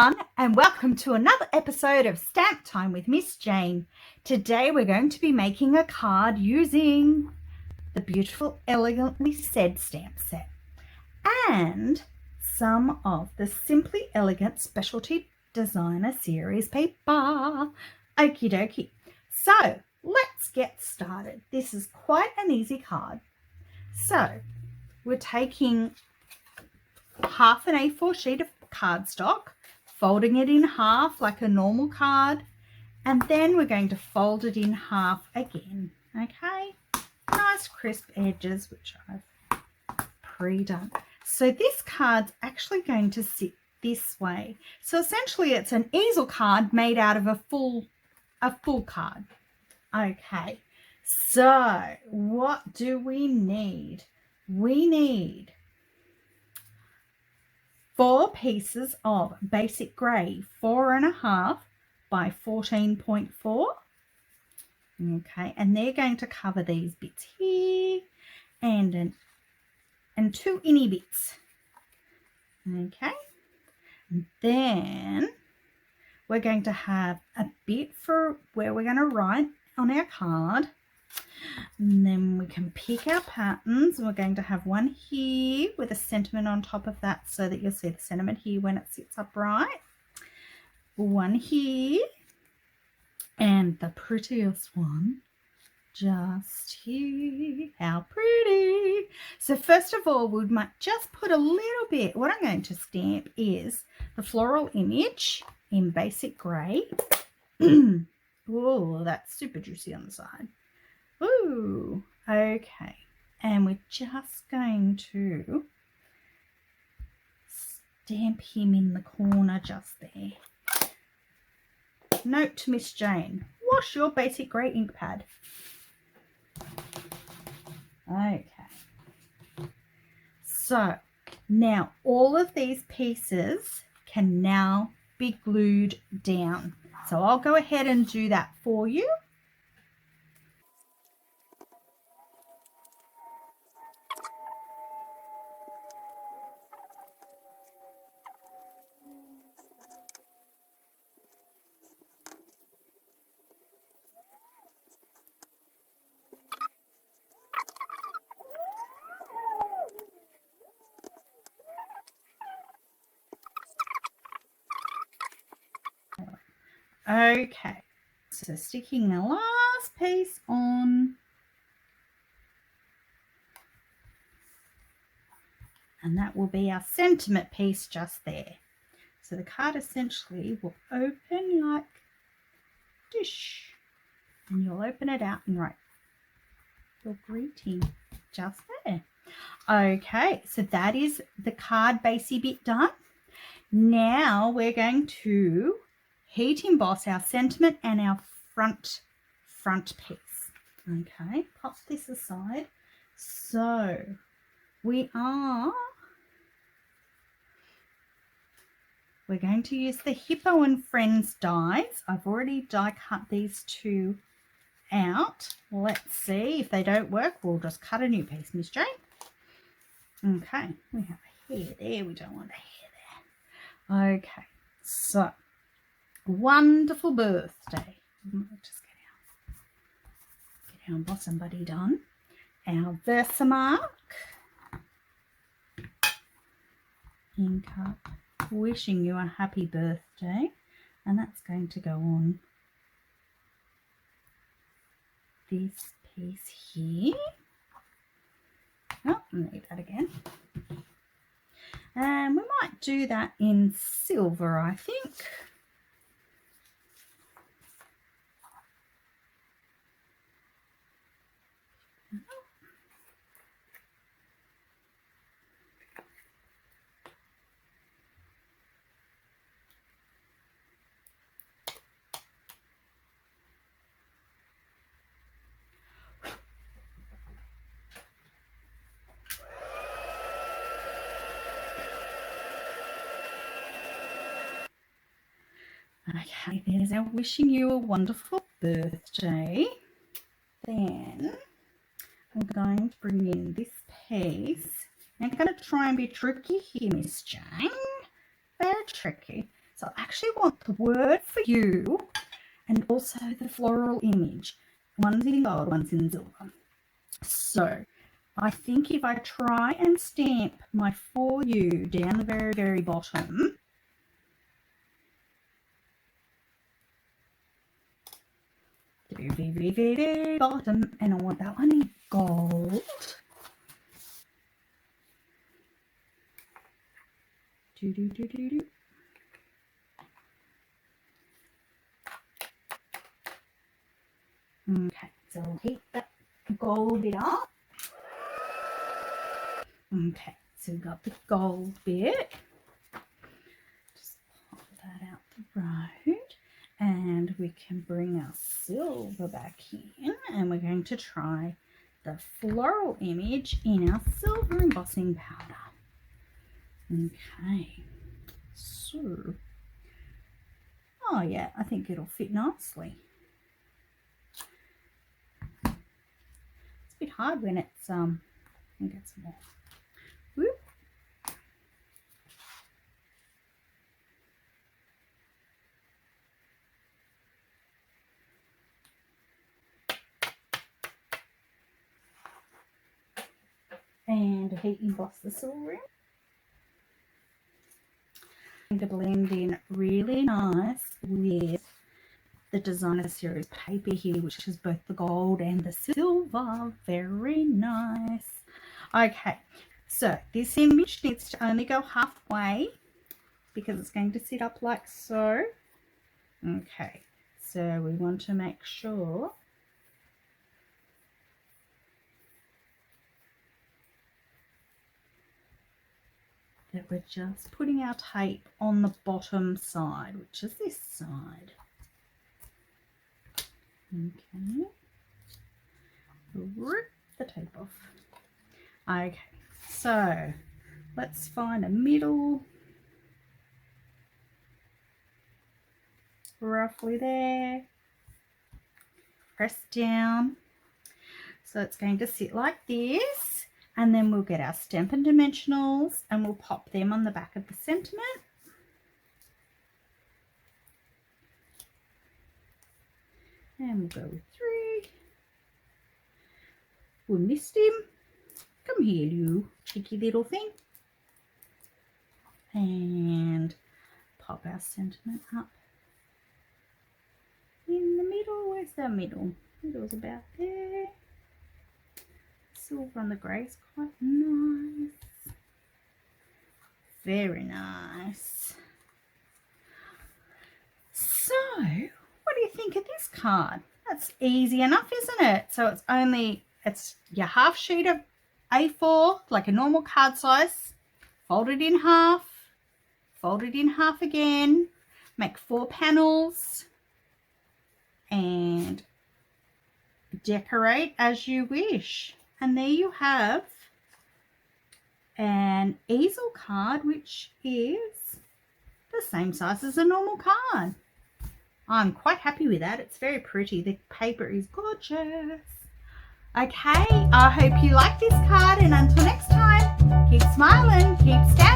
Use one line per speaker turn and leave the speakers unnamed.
everyone, and welcome to another episode of Stamp Time with Miss Jane. Today we're going to be making a card using the beautiful Elegantly Said stamp set and some of the Simply Elegant Specialty Designer Series paper. Okie dokie. So let's get started. This is quite an easy card. So we're taking half an A4 sheet of cardstock, folding it in half like a normal card, and then we're going to fold it in half again. Okay, nice crisp edges, which I've pre-done. So this card's actually going to sit this way. So essentially it's an easel card made out of a full card. Okay, so what do we need? We need 4 pieces of basic grey 4.5 by 14.4. Okay, and they're going to cover these bits here and 2 innie bits. Okay, and then we're going to have a bit for where we're going to write on our card. And then we can pick our patterns. We're going to have one here with a sentiment on top of that so that you'll see the sentiment here when it sits upright. One here, and the prettiest one just here. How pretty. So first of all, we might just put a little bit, what I'm going to stamp is the floral image in basic grey. Oh, that's super juicy on the side. Ooh, okay, and we're just going to stamp him in the corner just there. Note to Miss Jane, wash your basic grey ink pad. Okay, so now all of these pieces can now be glued down. So I'll go ahead and do that for you. Okay, so sticking the last piece on, and that will be our sentiment piece just there. So the card essentially will open like dish, and you'll open it out and write your greeting just there. Okay, so that is the card basey bit done. Now we're going to heat emboss our sentiment and our front piece. Okay, pop this aside. So we're going to use the Hippo and Friends dies. I've already die cut these 2 out. Let's see if they don't work. We'll just cut a new piece, Miss Jane. Okay, we have a hair there. We don't want a hair there. Okay, so wonderful birthday. Let's just get our embossing buddy done. Our Versamark ink up, wishing you a happy birthday, and that's going to go on this piece here. Oh, need that again. And we might do that in silver, I think. Okay, there's our wishing you a wonderful birthday. Then I'm going to bring in this piece. I'm going to try and be tricky here, Miss Jane. Very tricky. So So I actually want the word for you and also the floral image. One's in gold, one's in silver. So I think if I try and stamp my for you down the very, very bottom, very, very, very, very bottom, and I want that one in gold. Do, do, do, do, do. Okay, so I'll heat that gold bit up. Okay, so we've got the gold bit. Just pop that out the road. And we can bring our silver back in. And we're going to try the floral image in our silver embossing powder. Okay, so, oh yeah, I think it'll fit nicely. It's a bit hard when it's, I think it's more. Whoop. And heat emboss the silver in. To blend in really nice with the Designer Series paper here, which is both the gold and the silver. Very nice. Okay, so this image needs to only go halfway because it's going to sit up like so. Okay, so we want to make sure that we're just putting our tape on the bottom side, which is this side. Okay. Rip the tape off. Okay, so let's find a middle. Roughly there. Press down. So it's going to sit like this. And then we'll get our Stampin' Dimensionals and we'll pop them on the back of the sentiment. And we'll go with 3. We missed him. Come here, you cheeky little thing. And pop our sentiment up in the middle. Where's the middle? Middle's about there. Silver on the grey is quite nice. Very nice. So, what do you think of this card? That's easy enough, isn't it? So it's your half sheet of A4, like a normal card size, fold it in half again, make 4 panels, and decorate as you wish. And there you have an easel card, which is the same size as a normal card. I'm quite happy with that. It's very pretty. The paper is gorgeous. Okay, I hope you like this card, and until next time, keep smiling, keep stamping.